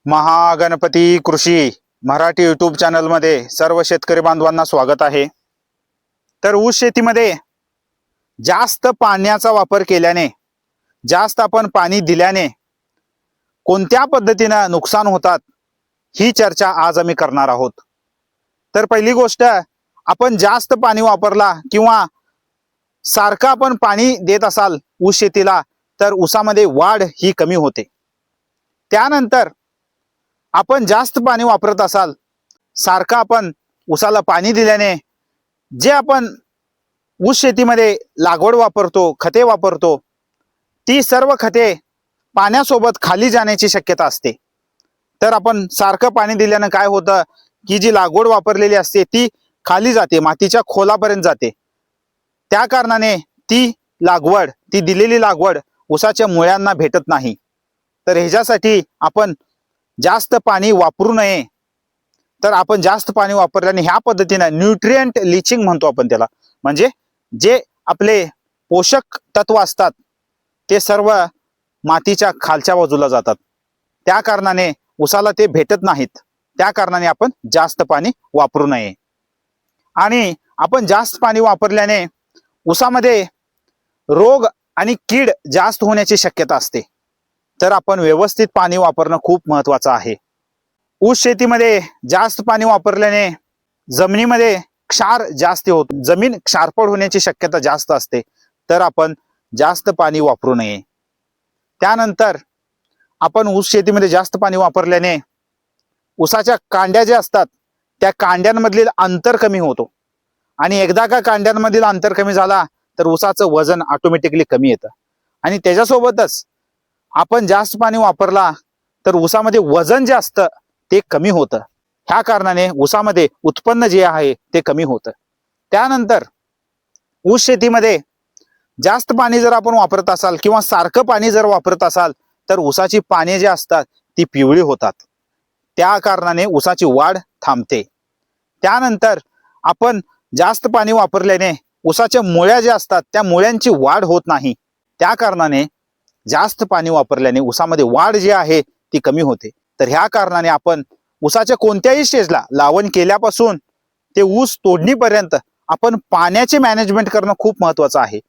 महागणपती कृषी मराठी यूट्यूब चॅनलमध्ये सर्व शेतकरी बांधवांना स्वागत आहे। तर ऊस शेतीमध्ये जास्त पाण्याचा वापर केल्याने, जास्त आपण पाणी दिल्याने कोणत्या पद्धतीने नुकसान होतात ही चर्चा आज आम्ही करणार आहोत। तर पहिली गोष्ट, आपण जास्त पाणी वापरला किंवा सारखं आपण पाणी देत असाल ऊस शेतीला तर ऊसामध्ये वाढ ही कमी होते। त्यानंतर आपण जास्त पाणी वापरत असाल, सारखं आपण ऊसाला पाणी दिल्याने जे आपण ऊस शेतीमध्ये लागवड वापरतो, खते वापरतो, ती सर्व खते पाण्यासोबत खाली जाण्याची शक्यता असते। तर आपण सारखं पाणी दिल्याने काय होतं की जी लागवड वापरलेली असते ती खाली जाते, मातीच्या खोलापर्यंत जाते। त्या कारणाने ती दिलेली लागवड ऊसाच्या मुळ्यांना भेटत नाही। तर ह्याच्यासाठी आपण जास्त पाणी वापरू नये। तर आपण जास्त पाणी वापरल्याने ह्या पद्धतीने न्यूट्रिएंट लिचिंग म्हणतो आपण त्याला, म्हणजे जे आपले पोषक तत्व असतात ते सर्व मातीच्या खालच्या बाजूला जातात। त्या कारणाने ऊसाला ते भेटत नाहीत। त्या कारणाने आपण जास्त पाणी वापरू नये। आणि आपण जास्त पाणी वापरल्याने ऊसामध्ये रोग आणि कीड जास्त होण्याची शक्यता असते। तर आपण व्यवस्थित पाणी वापरणं खूप महत्त्वाचं आहे। ऊस शेतीमध्ये जास्त पाणी वापरल्याने जमिनीमध्ये क्षार जास्त होतो, जमीन क्षारपड होण्याची शक्यता जास्त असते। तर आपण जास्त पाणी वापरू नये। त्यानंतर आपण ऊस शेतीमध्ये जास्त पाणी वापरल्याने ऊसाच्या कांड्या ज्या असतात त्या कांड्यांमधील अंतर कमी होतो, आणि एकदा का कांड्यांमधील अंतर कमी झाला तर ऊसाचं वजन ऑटोमॅटिकली कमी येतं। आणि त्याच्यासोबतच आपण जास्त पाणी वापरला तर ऊसामध्ये वजन जे असतं ते कमी होतं। ह्या कारणाने ऊसामध्ये उत्पन्न जे आहे ते कमी होतं। त्यानंतर ऊस शेतीमध्ये जास्त पाणी जर आपण वापरत असाल किंवा सारखं पाणी जर वापरत असाल तर ऊसाची पाने जे असतात ती पिवळी होतात। त्या कारणाने ऊसाची वाढ थांबते। त्यानंतर आपण जास्त पाणी वापरल्याने ऊसाच्या मुळ्या ज्या असतात त्या मुळ्यांची वाढ होत नाही। त्या कारणाने जास्त पाणी वापरल्याने ऊसामध्ये वाढ जी आहे ती कमी होते। तर ह्या कारणाने आपण ऊसाच्या कोणत्याही स्टेजला, लावण केल्यापासून ते ऊस तोडणीपर्यंत आपण पाण्याचे मॅनेजमेंट करणं खूप महत्त्वाचं आहे।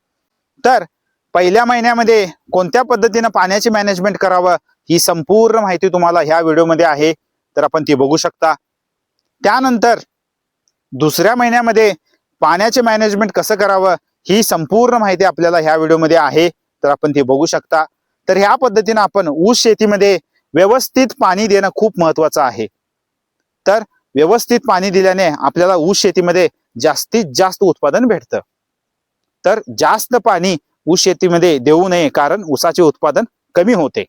तर पहिल्या महिन्यामध्ये कोणत्या पद्धतीने पाण्याचे मॅनेजमेंट करावं ही संपूर्ण माहिती तुम्हाला ह्या व्हिडिओमध्ये आहे, तर आपण ती बघू शकता। त्यानंतर दुसऱ्या महिन्यामध्ये पाण्याचे मॅनेजमेंट कसं करावं ही संपूर्ण माहिती आपल्याला ह्या व्हिडिओमध्ये आहे, तर आपण ती बघू शकता। तर ह्या पद्धतीने आपण ऊस शेतीमध्ये व्यवस्थित पाणी देणं खूप महत्त्वाचं आहे। तर व्यवस्थित पाणी दिल्याने आपल्याला ऊस शेतीमध्ये जास्तीत जास्त उत्पादन भेटतं। तर जास्त पाणी ऊस शेतीमध्ये देऊ नये, कारण ऊसाचे उत्पादन कमी होते।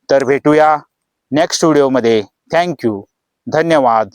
तर भेटूया नेक्स्ट व्हिडिओमध्ये। थँक्यू, धन्यवाद।